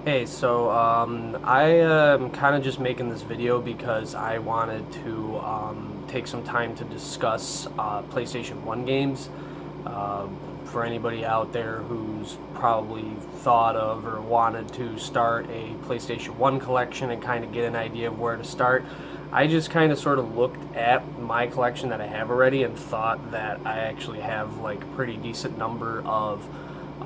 Hey, so I am kind of just making this video because I wanted to take some time to discuss PlayStation 1 games. Uh, for anybody out there who's probably thought of or wanted to start a PlayStation 1 collection and kind of get an idea of where to start, I just kind of sort of looked at my collection that I have already and thought that I actually have like a pretty decent number of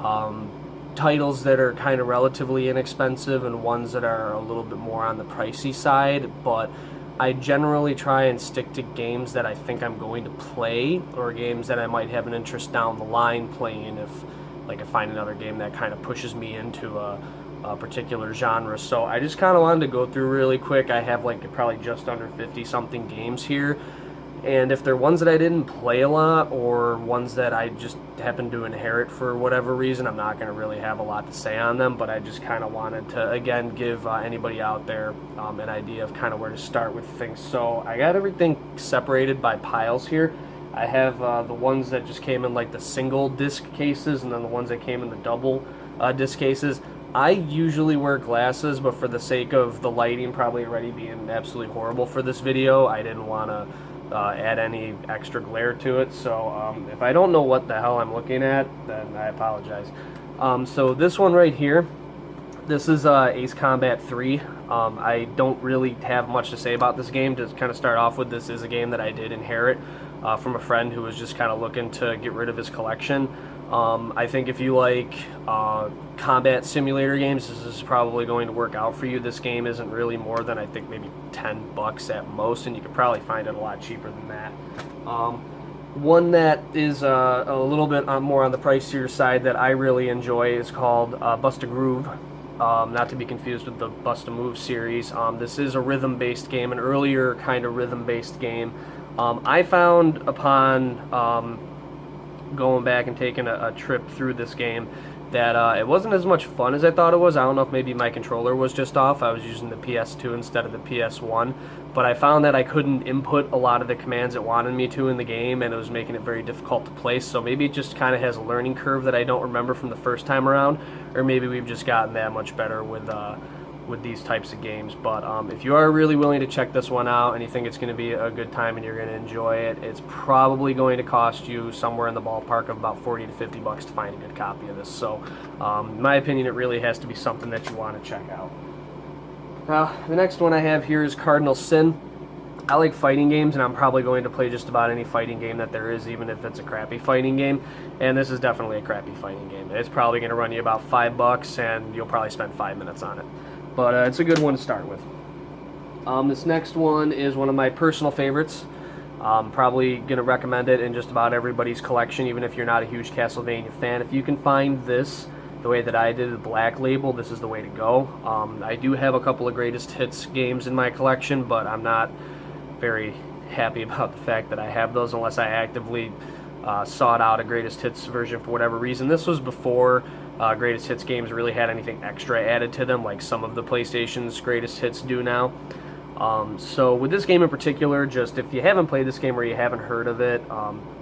um, titles that are kind of relatively inexpensive and ones that are a little bit more on the pricey side, but I generally try and stick to games that I think I'm going to play or games that I might have an interest down the line playing if I find another game that kind of pushes me into a particular genre. So I just kind of wanted to go through really quick. I have like probably just under 50 something games here, and if they're ones that I didn't play a lot or ones that I just happened to inherit for whatever reason, I'm not going to really have a lot to say on them, but I just kind of wanted to, again, give anybody out there an idea of kind of where to start with things. So I got everything separated by piles here. I have the ones that just came in like the single disc cases, and then the ones that came in the double disc cases. I usually wear glasses, but for the sake of the lighting probably already being absolutely horrible for this video, I didn't want to add any extra glare to it. So if I don't know what the hell I'm looking at, then I apologize. So this one right here, this is Ace Combat 3. I don't really have much to say about this game. To kind of start off with, this is a game that I did inherit from a friend who was just kind of looking to get rid of his collection. I think if you like combat simulator games, this is probably going to work out for you. This game isn't really more than, I think, maybe $10 at most, and you could probably find it a lot cheaper than that. One that is a little bit more on the pricier side that I really enjoy is called Bust a Groove. Not to be confused with the Bust a Move series. This is a rhythm-based game, an earlier kind of rhythm-based game. I found upon going back and taking a trip through this game that it wasn't as much fun as I thought it was. I don't know if maybe my controller was just off. I was using the PS2 instead of the PS1, but I found that I couldn't input a lot of the commands it wanted me to in the game, and it was making it very difficult to place. So maybe it just kind of has a learning curve that I don't remember from the first time around, or maybe we've just gotten that much better with these types of games. But if you are really willing to check this one out and you think it's going to be a good time and you're going to enjoy it, it's probably going to cost you somewhere in the ballpark of about 40 to 50 bucks to find a good copy of this. So in my opinion, it really has to be something that you want to check out. Now, the next one I have here is Cardinal Sin. I like fighting games, and I'm probably going to play just about any fighting game that there is, even if it's a crappy fighting game. And this is definitely a crappy fighting game. It's probably going to run you about $5, and you'll probably spend 5 minutes on it. But it's a good one to start with. This next one is one of my personal favorites. Probably going to recommend it in just about everybody's collection, even if you're not a huge Castlevania fan. If you can find this the way that I did, the Black Label, this is the way to go. I do have a couple of greatest hits games in my collection, but I'm not very happy about the fact that I have those unless I actively sought out a greatest hits version for whatever reason. This was before greatest hits games really had anything extra added to them like some of the PlayStation's greatest hits do now. So with this game in particular, just if you haven't played this game or you haven't heard of it,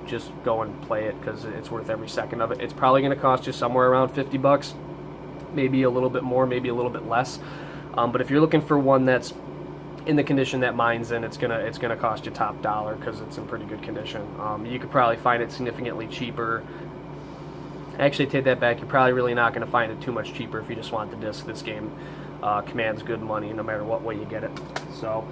just go and play it because it's worth every second of it. It's probably going to cost you somewhere around 50 bucks, maybe a little bit more, maybe a little bit less. But if you're looking for one that's in the condition that mine's in, it's gonna cost you top dollar because it's in pretty good condition. You could probably find it significantly cheaper. Actually, take that back. You're probably really not going to find it too much cheaper if you just want the disc. This game commands good money no matter what way you get it. So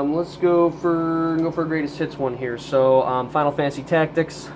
let's go for a greatest hits one here. So Final Fantasy Tactics.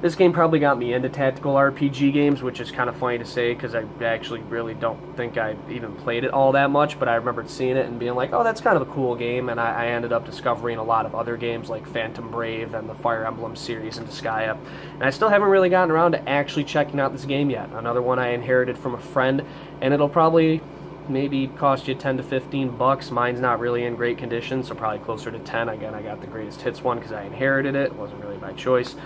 This game probably got me into tactical RPG games, which is kind of funny to say because I actually really don't think I even played it all that much, but I remembered seeing it and being like, oh, that's kind of a cool game, and I ended up discovering a lot of other games like Phantom Brave and the Fire Emblem series and Disgaea, and I still haven't really gotten around to actually checking out this game yet. Another one I inherited from a friend, and it'll probably maybe cost you 10 to 15 bucks. Mine's not really in great condition, so probably closer to 10. Again, I got the greatest hits one because I inherited it. It wasn't really my choice.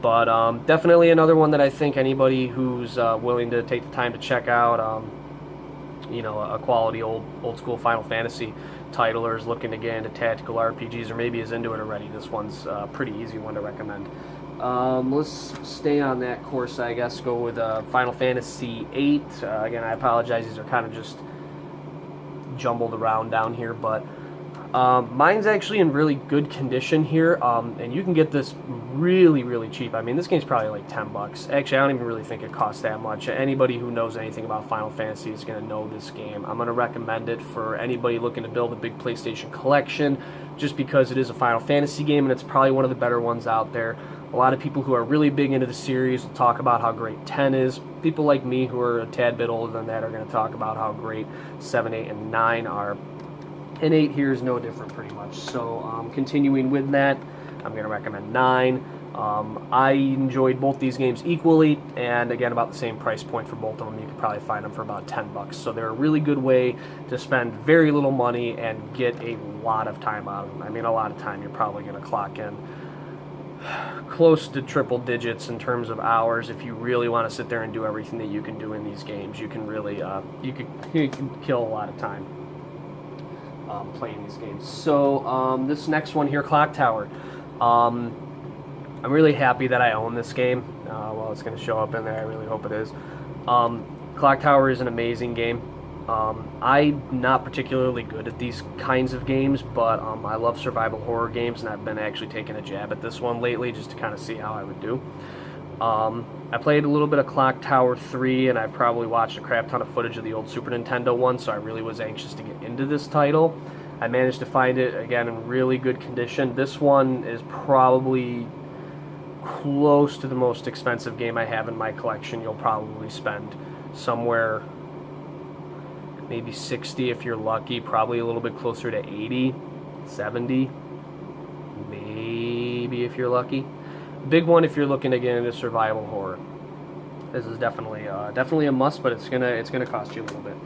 But definitely another one that I think anybody who's willing to take the time to check out, you know, a quality old school Final Fantasy title, or is looking to get into tactical RPGs, or maybe is into it already, this one's a pretty easy one to recommend. Let's stay on that course, I guess. Go with Final Fantasy VIII. Again, I apologize. These are kind of just jumbled around down here, but mine's actually in really good condition here, and you can get this really, really cheap. I mean, this game's probably like 10 bucks. Actually, I don't even really think it costs that much. Anybody who knows anything about Final Fantasy is going to know this game. I'm going to recommend it for anybody looking to build a big PlayStation collection, just because it is a Final Fantasy game, and it's probably one of the better ones out there. A lot of people who are really big into the series will talk about how great 10 is. People like me who are a tad bit older than that are going to talk about how great 7, 8, and 9 are. And 8 here is no different pretty much. So continuing with that, I'm going to recommend 9. I enjoyed both these games equally, and again, about the same price point for both of them. You could probably find them for about 10 bucks. So they're a really good way to spend very little money and get a lot of time out of them. I mean, a lot of time. You're probably going to clock in close to triple digits in terms of hours. If you really want to sit there and do everything that you can do in these games, you can really you can kill a lot of time playing these games. So this next one here, Clock Tower. I'm really happy that I own this game. Well, it's going to show up in there. I really hope it is. Clock Tower is an amazing game. I'm not particularly good at these kinds of games, but I love survival horror games, and I've been actually taking a jab at this one lately just to kind of see how I would do. I played a little bit of Clock Tower 3, and I probably watched a crap ton of footage of the old Super Nintendo one, so I really was anxious to get into this title. I managed to find it, again, in really good condition. This one is probably close to the most expensive game I have in my collection. You'll probably spend somewhere maybe 60 if you're lucky, probably a little bit closer to 80, 70, maybe if you're lucky. Big one if you're looking to get into survival horror. This is definitely a must, but it's gonna cost you a little bit.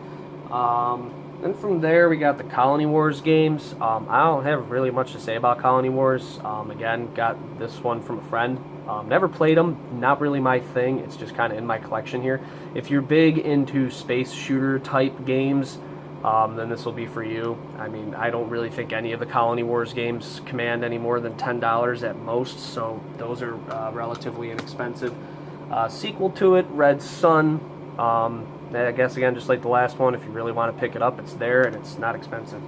Then from there we got the Colony Wars games. I don't have really much to say about Colony Wars. Again, got this one from a friend. Never played them, not really my thing. It's just kind of in my collection here. If you're big into space shooter type games, then this will be for you. I mean, I don't really think any of the Colony Wars games command any more than $10 at most, so those are relatively inexpensive. Sequel to it, Red Sun. I guess, again, just like the last one, if you really want to pick it up, it's there, and it's not expensive.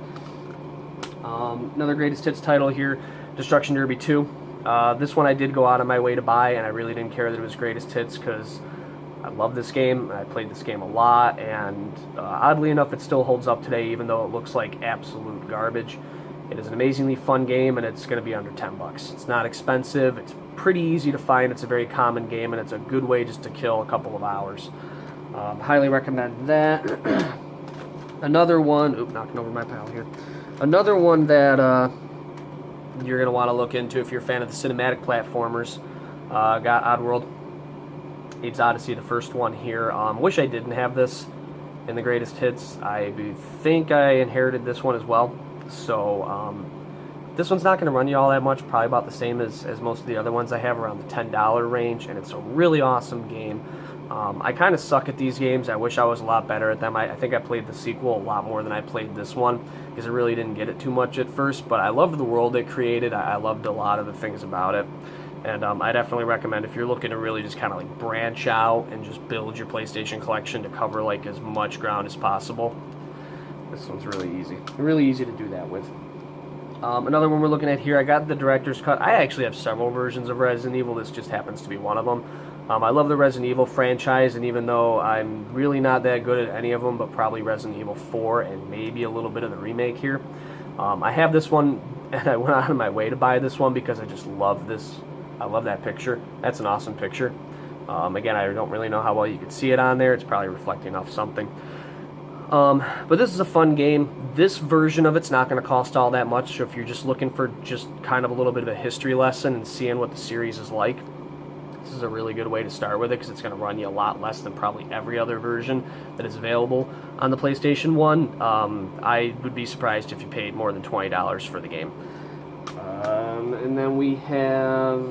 Another greatest hits title here, Destruction Derby 2. This one I did go out of my way to buy, and I really didn't care that it was greatest hits because I love this game. I played this game a lot, and oddly enough, it still holds up today, even though it looks like absolute garbage. It is an amazingly fun game, and it's going to be under 10 bucks. It's not expensive. It's pretty easy to find. It's a very common game, and it's a good way just to kill a couple of hours. Highly recommend that. Another one, knocking over my pile here. Another one that you're going to want to look into if you're a fan of the cinematic platformers. Got Oddworld, Abe's Odyssey, the first one here. Wish I didn't have this in the greatest hits. I think I inherited this one as well. So this one's not going to run you all that much, probably about the same as most of the other ones I have, around the $10 range, and it's a really awesome game. I kind of suck at these games. I wish I was a lot better at them. I think I played the sequel a lot more than I played this one because I really didn't get it too much at first, but I loved the world it created. I loved a lot of the things about it, and I definitely recommend if you're looking to really just kind of like branch out and just build your PlayStation collection to cover like as much ground as possible. This one's really easy to do that with. Another one we're looking at here, I got the director's cut. I actually have several versions of Resident Evil. This just happens to be one of them. I love the Resident Evil franchise, and even though I'm really not that good at any of them, but probably Resident Evil 4 and maybe a little bit of the remake here, I have this one, and I went out of my way to buy this one because I just love this. I love that picture. That's an awesome picture. Again, I don't really know how well you can see it on there. It's probably reflecting off something. But this is a fun game. This version of it's not going to cost all that much, so if you're just looking for just kind of a little bit of a history lesson and seeing what the series is like, this is a really good way to start with it because it's going to run you a lot less than probably every other version that is available on the PlayStation 1. I would be surprised if you paid more than $20 for the game. And then we have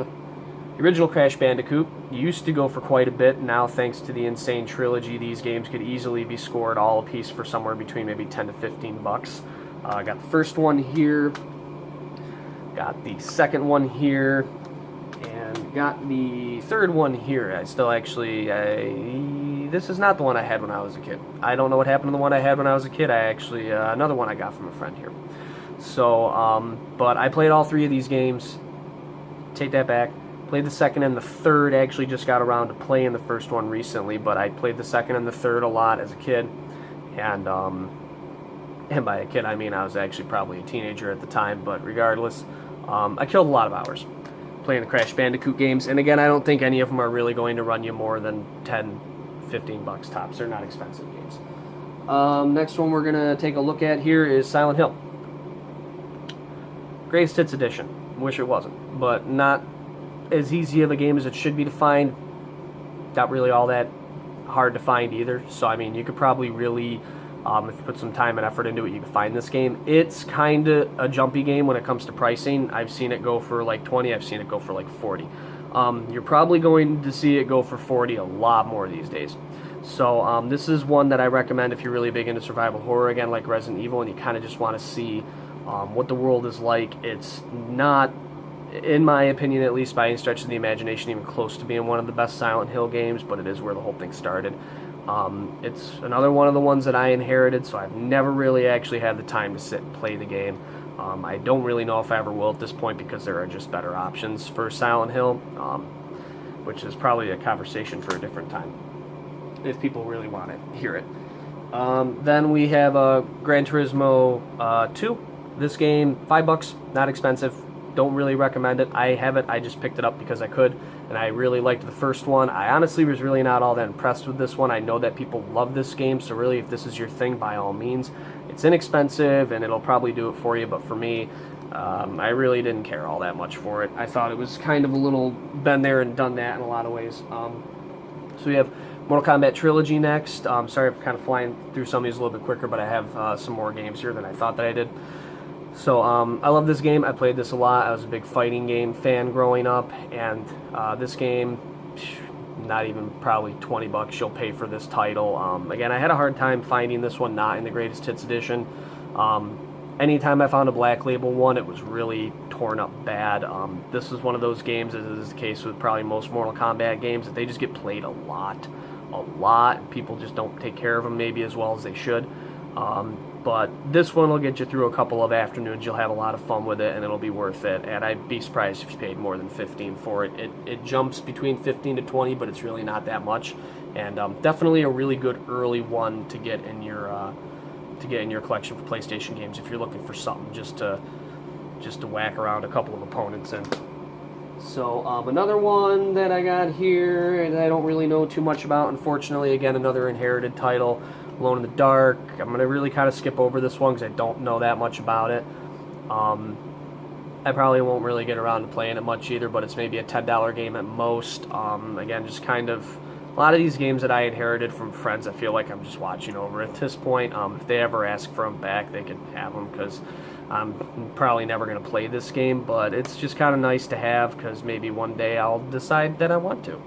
the original Crash Bandicoot. Used to go for quite a bit. Now, thanks to the Insane Trilogy, these games could easily be scored all a piece for somewhere between maybe 10 to 15 bucks. Got the first one here. Got the second one here. And got the third one here. I still actually, this is not the one I had when I was a kid. I don't know what happened to the one I had when I was a kid. I actually, another one I got from a friend here. So, but I played all three of these games. Take that back. Played the second and the third. Actually just got around to playing the first one recently, but I played the second and the third a lot as a kid. And by a kid I mean I was actually probably a teenager at the time, but regardless, I killed a lot of hours playing the Crash Bandicoot games. And again, I don't think any of them are really going to run you more than 10, 15 bucks tops. They're not expensive games. Next one we're going to take a look at here is Silent Hill. Greatest Hits Edition. Wish it wasn't, but not as easy of a game as it should be to find. Not really all that hard to find either. So, I mean, you could probably really, if you put some time and effort into it, you can find this game. It's kind of a jumpy game when it comes to pricing. I've seen it go for like 20. I've seen it go for like 40. You're probably going to see it go for 40 a lot more these days. So this is one that I recommend if you're really big into survival horror, again, like Resident Evil, and you kind of just want to see what the world is like. It's not, in my opinion at least, by any stretch of the imagination, even close to being one of the best Silent Hill games, but it is where the whole thing started. It's another one of the ones that I inherited, so I've never really actually had the time to sit and play the game. I don't really know if I ever will at this point because there are just better options for Silent Hill, which is probably a conversation for a different time if people really want to hear it. Then we have Gran Turismo 2. This game, $5, not expensive. Don't really recommend it. I have it. I just picked it up because I could, and I really liked the first one. I honestly was really not all that impressed with this one. I know that people love this game, so really if this is your thing, by all means. It's inexpensive, and it'll probably do it for you, but for me, I really didn't care all that much for it. I thought it was kind of a little been there and done that in a lot of ways. So we have Mortal Kombat Trilogy next. Sorry if I'm kind of flying through some of these a little bit quicker, but I have some more games here than I thought that I did. So I love this game. I played this a lot. I was a big fighting game fan growing up, and this game, not even probably 20 bucks you'll pay for this title. Again, I had a hard time finding this one not in the Greatest Hits Edition. Anytime I found a Black Label one, it was really torn up bad. This is one of those games, as is the case with probably most Mortal Kombat games, that they just get played a lot. People just don't take care of them maybe as well as they should. But this one will get you through a couple of afternoons. You'll have a lot of fun with it, and it'll be worth it. And I'd be surprised if you paid more than $15 for it. It jumps between 15 to 20, but it's really not that much. And definitely a really good early one to get in your collection for PlayStation games if you're looking for something just to whack around a couple of opponents in. So another one that I got here that I don't really know too much about, unfortunately. Again, another inherited title. Alone in the Dark. I'm going to really kind of skip over this one because I don't know that much about it. I probably won't really get around to playing it much either, but it's maybe a $10 game at most. Again, just kind of a lot of these games that I inherited from friends, I feel like I'm just watching over at this point. If they ever ask for them back, they can have them because I'm probably never going to play this game, but it's just kind of nice to have because maybe one day I'll decide that I want to.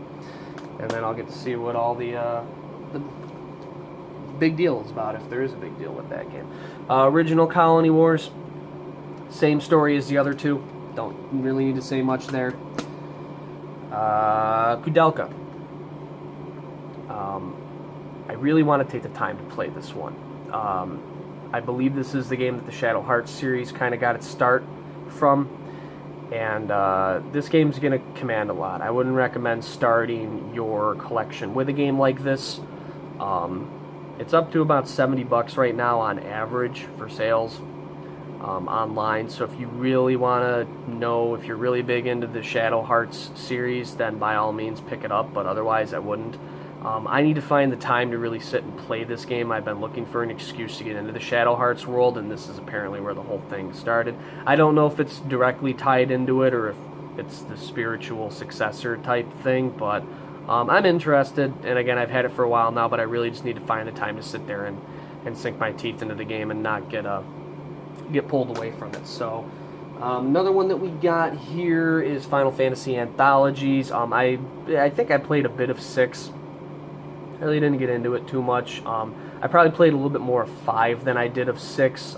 And then I'll get to see what all the big deal is about, if there is a big deal with that game. Original Colony Wars, same story as the other two. Don't really need to say much there. Kudelka. I really want to take the time to play this one. I believe this is the game that the Shadow Hearts series kind of got its start from, and this game's going to command a lot. I wouldn't recommend starting your collection with a game like this. It's up to about 70 bucks right now on average for sales online. So if you really want to know if you're really big into the Shadow Hearts series, then by all means pick it up, but otherwise I wouldn't. I need to find the time to really sit and play this game. I've been looking for an excuse to get into the Shadow Hearts world, and this is apparently where the whole thing started. I don't know if it's directly tied into it or if it's the spiritual successor type thing, but I'm interested, and again, I've had it for a while now, but I really just need to find the time to sit there and sink my teeth into the game and not get pulled away from it. So another one that we got here is Final Fantasy Anthologies. I think I played a bit of 6. I really didn't get into it too much. I probably played a little bit more of 5 than I did of 6.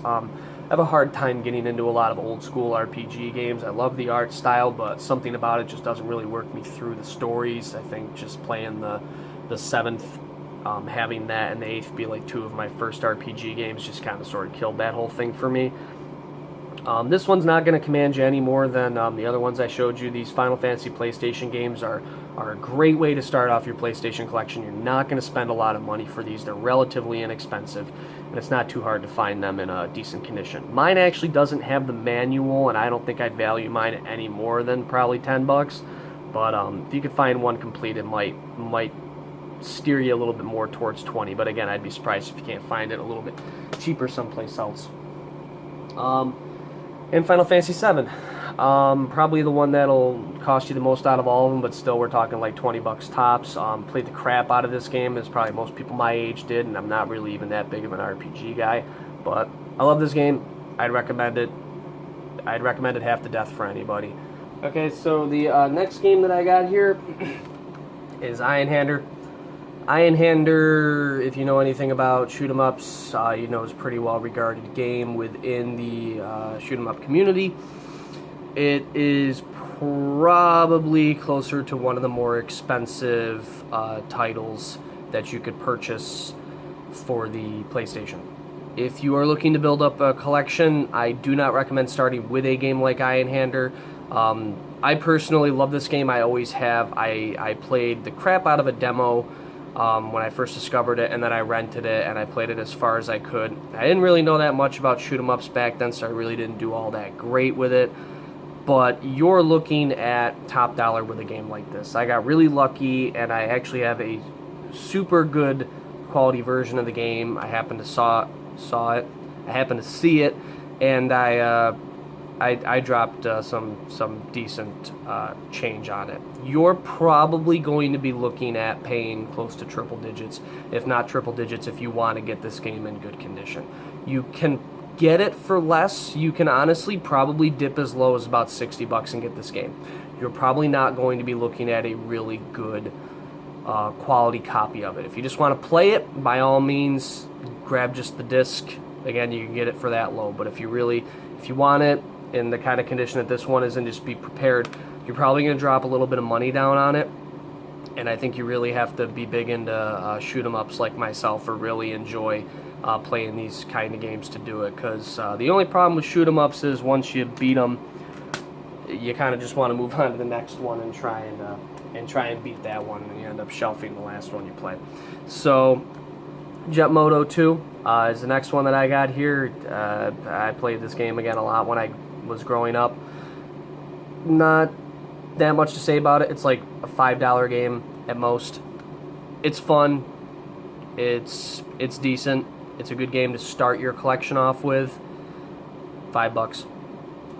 have a hard time getting into a lot of old school RPG games. I love the art style, but something about it just doesn't really work me through the stories. I think just playing the 7th, having that and the 8th be like 2 of my first RPG games just kind of sort of killed that whole thing for me. This one's not going to command you any more than the other ones I showed you. These Final Fantasy PlayStation games are a great way to start off your PlayStation collection. You're not going to spend a lot of money for these. They're relatively inexpensive, and it's not too hard to find them in a decent condition. Mine actually doesn't have the manual, and I don't think I'd value mine at any more than probably $10. But if you could find one complete, it might steer you a little bit more towards 20. But again, I'd be surprised if you can't find it a little bit cheaper someplace else. And Final Fantasy VII, probably the one that'll cost you the most out of all of them, but still we're talking like 20 bucks tops. Played the crap out of this game, as probably most people my age did, and I'm not really even that big of an RPG guy, but I love this game. I'd recommend it. I'd recommend it half to death for anybody. Okay, so the next game that I got here is Iron Hander. Iron Hander, if you know anything about shoot-em-ups, you know it's a pretty well-regarded game within the shoot-em-up community. It is probably closer to one of the more expensive titles that you could purchase for the PlayStation. If you are looking to build up a collection, I do not recommend starting with a game like Iron Hander. I personally love this game. I always have. I played the crap out of a demo when I first discovered it, and then I rented it and I played it as far as I could. I didn't really know that much about shoot-em-ups back then, so I really didn't do all that great with it. But you're looking at top dollar with a game like this. I got really lucky, and I actually have a super good quality version of the game. I happened to saw it. I happened to see it, and I dropped some decent change on it. You're probably going to be looking at paying close to triple digits, if not triple digits, if you want to get this game in good condition. You can get it for less. You can honestly probably dip as low as about 60 bucks and get this game. You're probably not going to be looking at a really good quality copy of it. If you just want to play it, by all means, grab just the disc. Again, you can get it for that low. But if you want it in the kind of condition that this one is in, just be prepared. You're probably going to drop a little bit of money down on it, and I think you really have to be big into shoot-em-ups like myself, or really enjoy playing these kind of games to do it, because the only problem with shoot-em-ups is once you beat them, you kind of just want to move on to the next one and try and beat that one, and you end up shelving the last one you play. So Jet Moto 2 is the next one that I got here. I played this game again a lot when I was growing up. Not that much to say about it. It's like a $5 game at most. It's fun. It's decent. It's a good game to start your collection off with. $5.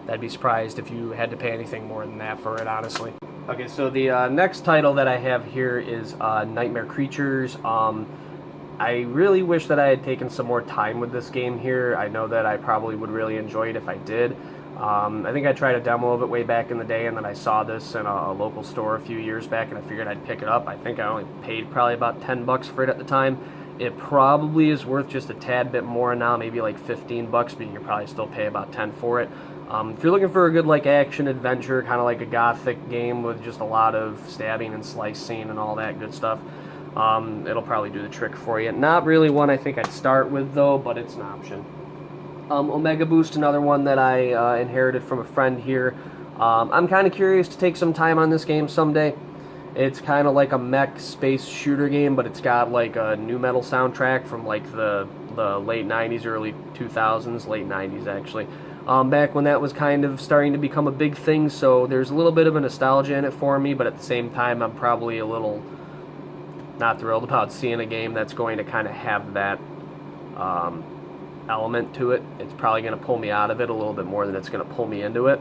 I'd be surprised if you had to pay anything more than that for it, honestly. Okay, so the next title that I have here is Nightmare Creatures. I really wish that I had taken some more time with this game here. I know that I probably would really enjoy it if I did. I think I tried a demo of it way back in the day, and then I saw this in a local store a few years back, and I figured I'd pick it up. I think I only paid probably about 10 bucks for it at the time. It probably is worth just a tad bit more now, maybe like 15 bucks, but you can probably still pay about 10 for it. If you're looking for a good like action adventure, kind of like a gothic game with just a lot of stabbing and slicing and all that good stuff, it'll probably do the trick for you. Not really one I think I'd start with though, but it's an option. Omega Boost, another one that I inherited from a friend here. I'm kind of curious to take some time on this game someday. It's kind of like a mech space shooter game, but it's got like a nu metal soundtrack from like the late 90s, early 2000s, late 90s actually. Back when that was kind of starting to become a big thing, so there's a little bit of a nostalgia in it for me, but at the same time I'm probably a little not thrilled about seeing a game that's going to kind of have that element to it. It's probably going to pull me out of it a little bit more than it's going to pull me into it,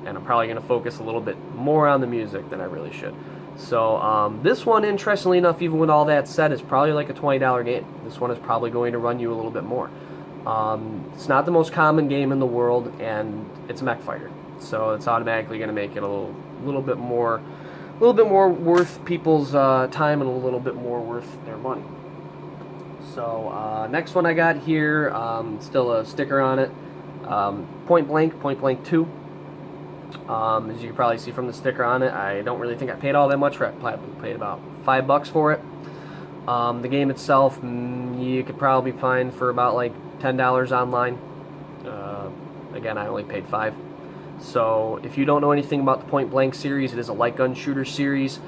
and I'm probably going to focus a little bit more on the music than I really should. So this one, interestingly enough, even with all that said, is probably like a $20 game. This one is probably going to run you a little bit more. It's not the most common game in the world, and it's a mech fighter, so it's automatically going to make it a little bit more worth people's time and a little bit more worth their money. So next one I got here, still a sticker on it. Point Blank 2. As you can probably see from the sticker on it, I don't really think I paid all that much for it. I probably paid about $5 for it. The game itself, you could probably find for about like $10 online. Again, I only paid $5. So if you don't know anything about the Point Blank series, it is a light gun shooter series.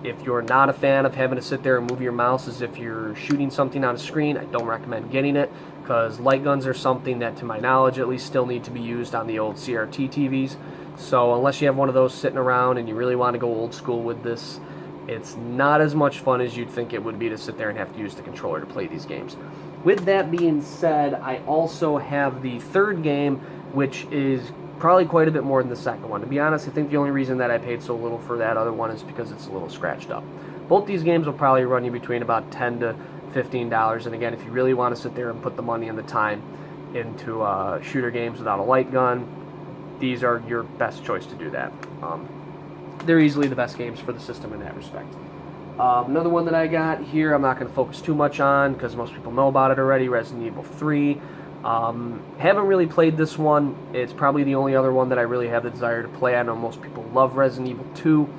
If you're not a fan of having to sit there and move your mouse as if you're shooting something on a screen, I don't recommend getting it, because light guns are something that, to my knowledge at least, still need to be used on the old CRT TVs. So unless you have one of those sitting around and you really want to go old school with this, it's not as much fun as you'd think it would be to sit there and have to use the controller to play these games. With that being said, I also have the third game, which is probably quite a bit more than the second one. To be honest, I think the only reason that I paid so little for that other one is because it's a little scratched up. Both these games will probably run you between about $10 to $15, and again, if you really want to sit there and put the money and the time into shooter games without a light gun, these are your best choice to do that. They're easily the best games for the system in that respect. Another one that I got here, I'm not going to focus too much on because most people know about it already, Resident Evil 3. Haven't really played this one. It's probably the only other one that I really have the desire to play. I know most people love Resident Evil 2,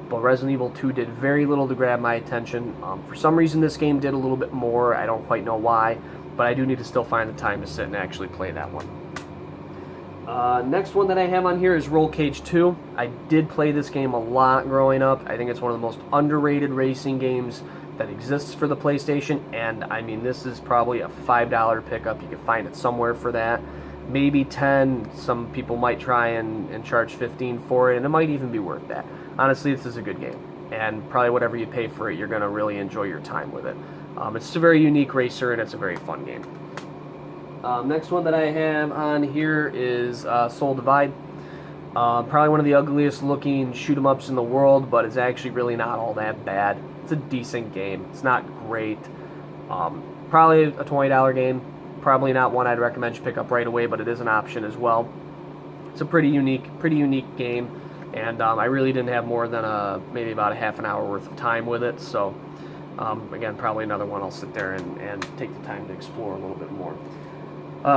but Resident Evil 2 did very little to grab my attention. For some reason this game did a little bit more. I don't quite know why, but I do need to still find the time to sit and actually play that one. Next one that I have on here is Roll Cage 2. I did play this game a lot growing up. I think it's one of the most underrated racing games that exists for the PlayStation, and I mean, this is probably a $5 pickup. You can find it somewhere for that. Maybe 10. Some people might try and charge 15 for it, and it might even be worth that. Honestly, this is a good game, and probably whatever you pay for it, you're going to really enjoy your time with it. It's a very unique racer, and it's a very fun game. Next one that I have on here is Soul Divide. Probably one of the ugliest looking shoot-em-ups in the world, but it's actually really not all that bad. It's a decent game. It's not great. Probably a $20 game. Probably not one I'd recommend you pick up right away, but it is an option as well. It's a pretty unique game, and I really didn't have more than maybe about a half an hour worth of time with it. So again, probably another one I'll sit there and take the time to explore a little bit more.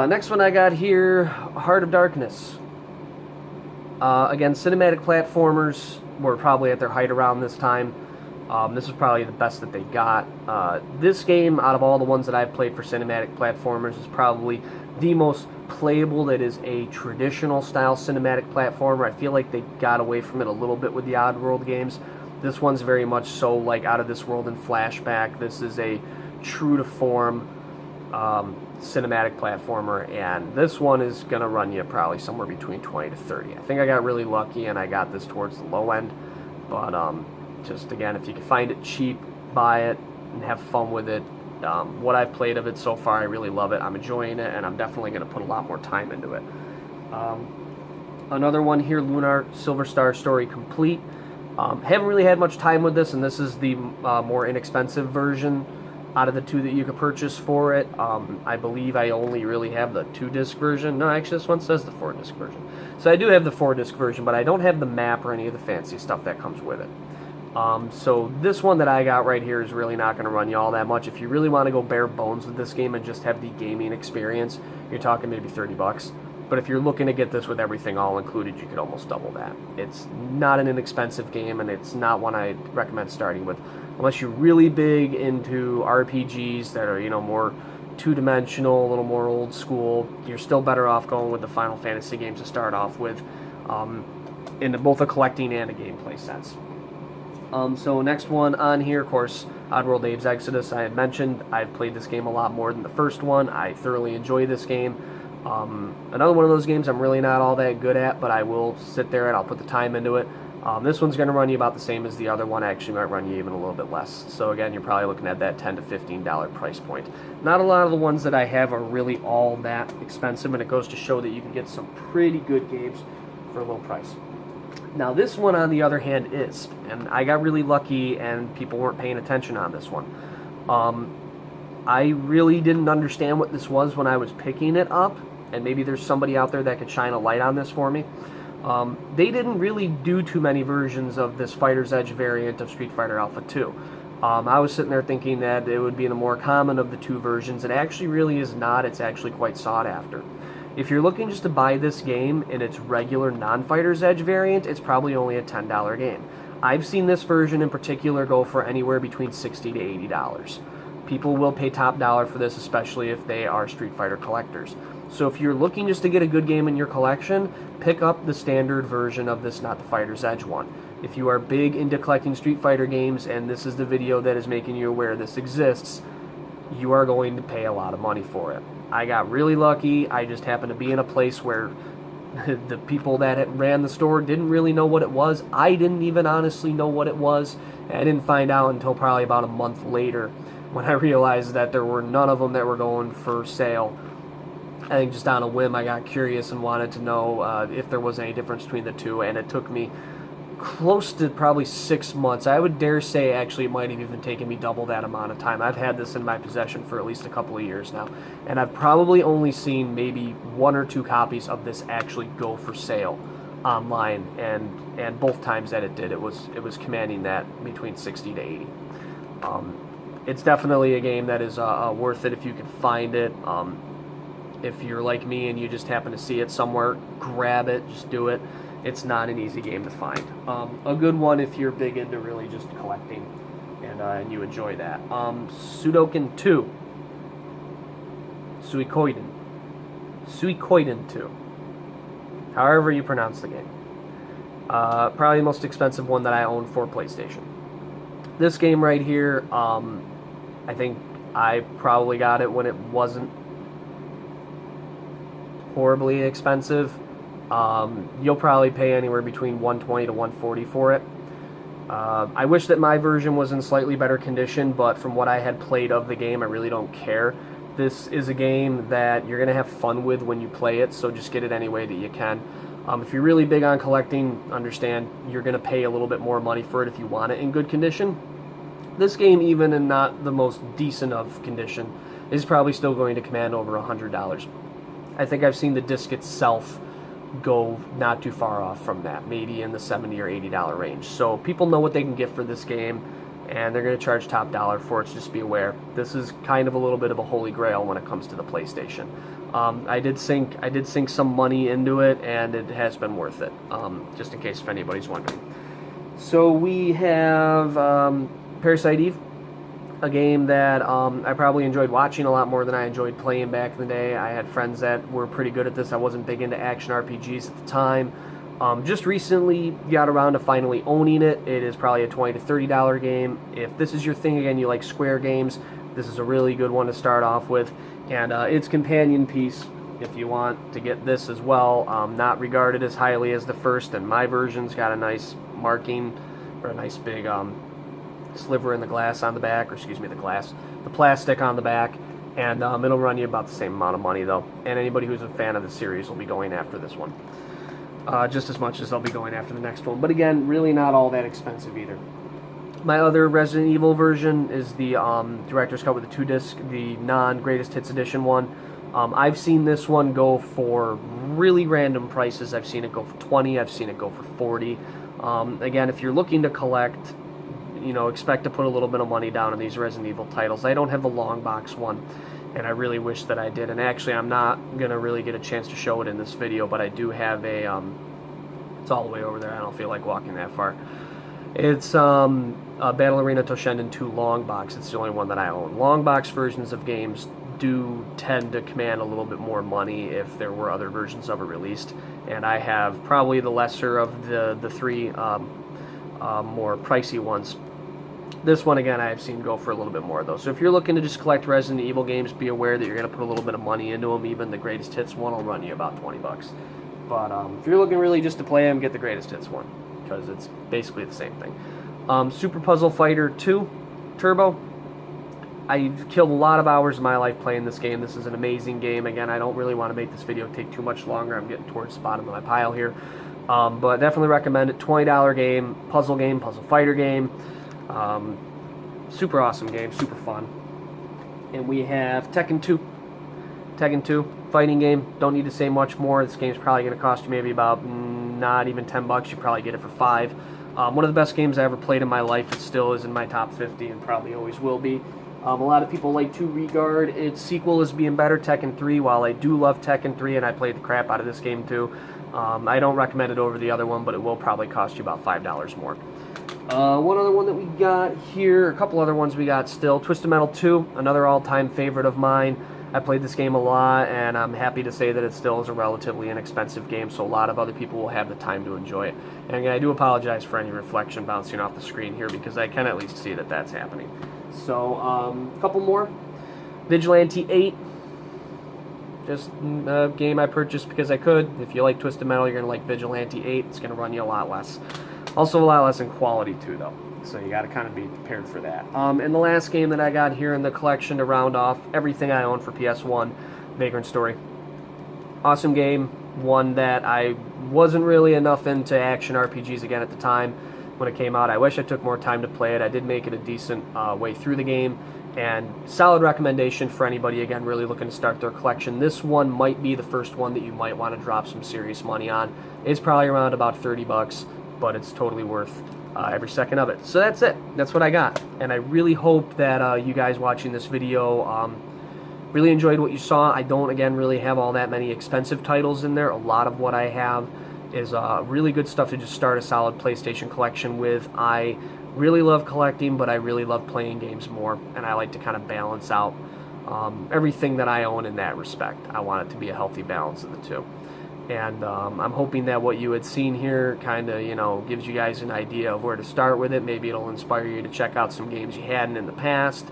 Next one I got here, Heart of Darkness. Again, cinematic platformers were probably at their height around this time. This is probably the best that they got. This game, out of all the ones that I've played for cinematic platformers, is probably the most playable that is a traditional style cinematic platformer. I feel like they got away from it a little bit with the Oddworld games. This one's very much so like out of this world and flashback. This is a true to form cinematic platformer, and this one is going to run you probably somewhere between 20 to 30. I think I got really lucky and I got this towards the low end, but just again, if you can find it cheap, buy it and have fun with it. What I've played of it so far, I really love it. I'm enjoying it, and I'm definitely going to put a lot more time into it. Another one here, Lunar Silver Star Story Complete. Haven't really had much time with this, and this is the more inexpensive version out of the two that you could purchase for it. I believe I only really have the 2-disc version. No, actually this one says the 4-disc version. So I do have the 4-disc version, but I don't have the map or any of the fancy stuff that comes with it. So this one that I got right here is really not going to run you all that much. If you really want to go bare bones with this game and just have the gaming experience, you're talking maybe $30. But if you're looking to get this with everything all included, you could almost double that. It's not an inexpensive game, and it's not one I recommend starting with. Unless you're really big into RPGs that are, more two-dimensional, a little more old school, you're still better off going with the Final Fantasy games to start off with, in both a collecting and a gameplay sense. So next one on here, of course, Oddworld Abe's Exodus. I had mentioned I've played this game a lot more than the first one. I thoroughly enjoy this game. Another one of those games I'm really not all that good at, but I will sit there and I'll put the time into it. This one's going to run you about the same as the other one. Actually might run you even a little bit less. So again, you're probably looking at that $10 to $15 price point. Not a lot of the ones that I have are really all that expensive, and it goes to show that you can get some pretty good games for a low price. Now this one, on the other hand, is, and I got really lucky and people weren't paying attention on this one. I really didn't understand what this was when I was picking it up, and maybe there's somebody out there that could shine a light on this for me. They didn't really do too many versions of this Fighter's Edge variant of Street Fighter Alpha 2. I was sitting there thinking that it would be the more common of the two versions. It actually really is not. It's actually quite sought after. If you're looking just to buy this game in its regular non-Fighter's Edge variant, it's probably only a $10 game. I've seen this version in particular go for anywhere between $60 to $80. People will pay top dollar for this, especially if they are Street Fighter collectors. So if you're looking just to get a good game in your collection, pick up the standard version of this, not the Fighter's Edge one. If you are big into collecting Street Fighter games, and this is the video that is making you aware this exists, you are going to pay a lot of money for it. I got really lucky. I just happened to be in a place where the people that ran the store didn't really know what it was. I didn't even honestly know what it was. I didn't find out until probably about a month later when I realized that there were none of them that were going for sale. I think just on a whim I got curious and wanted to know if there was any difference between the two, and it took me close to probably 6 months. I would dare say actually it might have even taken me double that amount of time. I've had this in my possession for at least a couple of years now, and I've probably only seen maybe 1 or 2 copies of this actually go for sale online, and both times that it did, it was commanding that between 60 to 80. It's definitely a game that is worth it if you can find it. If you're like me and you just happen to see it somewhere, grab it, just do it. It's not an easy game to find. A good one if you're big into really just collecting and you enjoy that. Suikoden 2. Suikoden 2. However you pronounce the game. Probably the most expensive one that I own for PlayStation. This game right here, I think I probably got it when it wasn't horribly expensive. You'll probably pay anywhere between $120 to $140 for it. I wish that my version was in slightly better condition, but from what I had played of the game, I really don't care. This is a game that you're going to have fun with when you play it, so just get it any way that you can. If you're really big on collecting, understand you're going to pay a little bit more money for it if you want it in good condition. This game, even in not the most decent of condition, is probably still going to command over $100. I think I've seen the disc itself go not too far off from that, maybe in the $70 or $80 range. So people know what they can get for this game, and they're going to charge top dollar for it, so just be aware. This is kind of a little bit of a holy grail when it comes to the PlayStation. I did sink some money into it, and it has been worth it, just in case if anybody's wondering. So we have Parasite Eve, a game that I probably enjoyed watching a lot more than I enjoyed playing back in the day. I had friends that were pretty good at this. I wasn't big into action RPGs at the time. Just recently got around to finally owning it. It is probably a $20 to $30 game. If this is your thing, again, you like Square games, this is a really good one to start off with. And its companion piece, if you want to get this as well, not regarded as highly as the first, and my version's got a nice marking, or a nice big sliver in the glass on the back, or excuse me, the plastic on the back, and it'll run you about the same amount of money though. And anybody who's a fan of the series will be going after this one just as much as they'll be going after the next one. But again, really not all that expensive either. My other Resident Evil version is the Director's Cut with the 2-disc, the non-Greatest Hits Edition one. I've seen this one go for really random prices. I've seen it go for $20, I've seen it go for $40. Again, if you're looking to collect, you know, expect to put a little bit of money down on these Resident Evil titles. I don't have the long box one, and I really wish that I did. And actually, I'm not going to really get a chance to show it in this video, but I do have a, it's all the way over there. I don't feel like walking that far. It's a Battle Arena Toshinden 2 long box. It's the only one that I own. Long box versions of games do tend to command a little bit more money if there were other versions of it released, and I have probably the lesser of the three more pricey ones. This one, again, I've seen go for a little bit more, though. So if you're looking to just collect Resident Evil games, be aware that you're going to put a little bit of money into them. Even the Greatest Hits one will run you about $20. But if you're looking really just to play them, get the Greatest Hits one, because it's basically the same thing. Super Puzzle Fighter 2 Turbo. I've killed a lot of hours of my life playing this game. This is an amazing game. Again, I don't really want to make this video take too much longer. I'm getting towards the bottom of my pile here. But definitely recommend it. $20 game, puzzle fighter game. Super awesome game, super fun. And we have Tekken 2. Tekken 2, fighting game. Don't need to say much more. This game's probably going to cost you maybe about not even $10. You probably get it for $5. One of the best games I ever played in my life. It still is in my top 50 and probably always will be. A lot of people like to regard its sequel as being better, Tekken 3. While I do love Tekken 3 and I played the crap out of this game too, I don't recommend it over the other one, but it will probably cost you about $5 more. One other one that we got here, a couple other ones we got still. Twisted Metal 2, another all-time favorite of mine. I played this game a lot, and I'm happy to say that it still is a relatively inexpensive game, so a lot of other people will have the time to enjoy it. And again, I do apologize for any reflection bouncing off the screen here, because I can at least see that that's happening. So, a couple more. Vigilante 8. Just a game I purchased because I could. If you like Twisted Metal, you're going to like Vigilante 8. It's going to run you a lot less. Also a lot less in quality too, though. So you got to kind of be prepared for that. And the last game that I got here in the collection to round off everything I own for PS1, Vagrant Story. Awesome game. One that I wasn't really enough into action RPGs again at the time when it came out. I wish I took more time to play it. I did make it a decent way through the game. And solid recommendation for anybody, again, really looking to start their collection. This one might be the first one that you might want to drop some serious money on. It's probably around about $30, but it's totally worth every second of it. So that's it. That's what I got. And I really hope that you guys watching this video really enjoyed what you saw. I don't, again, really have all that many expensive titles in there. A lot of what I have is really good stuff to just start a solid PlayStation collection with. I really love collecting, but I really love playing games more, and I like to kind of balance out everything that I own in that respect. I want it to be a healthy balance of the two. And I'm hoping that what you had seen here kind of, you know, gives you guys an idea of where to start with it. Maybe it'll inspire you to check out some games you hadn't in the past.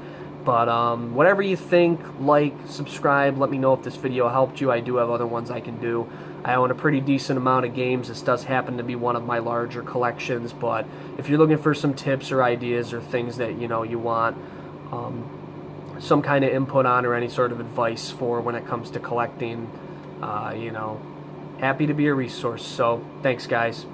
But whatever you think, like, subscribe, let me know if this video helped you. I do have other ones I can do. I own a pretty decent amount of games. This does happen to be one of my larger collections, but if you're looking for some tips or ideas or things that, you know, you want some kind of input on or any sort of advice for when it comes to collecting, you know, happy to be a resource. So thanks, guys.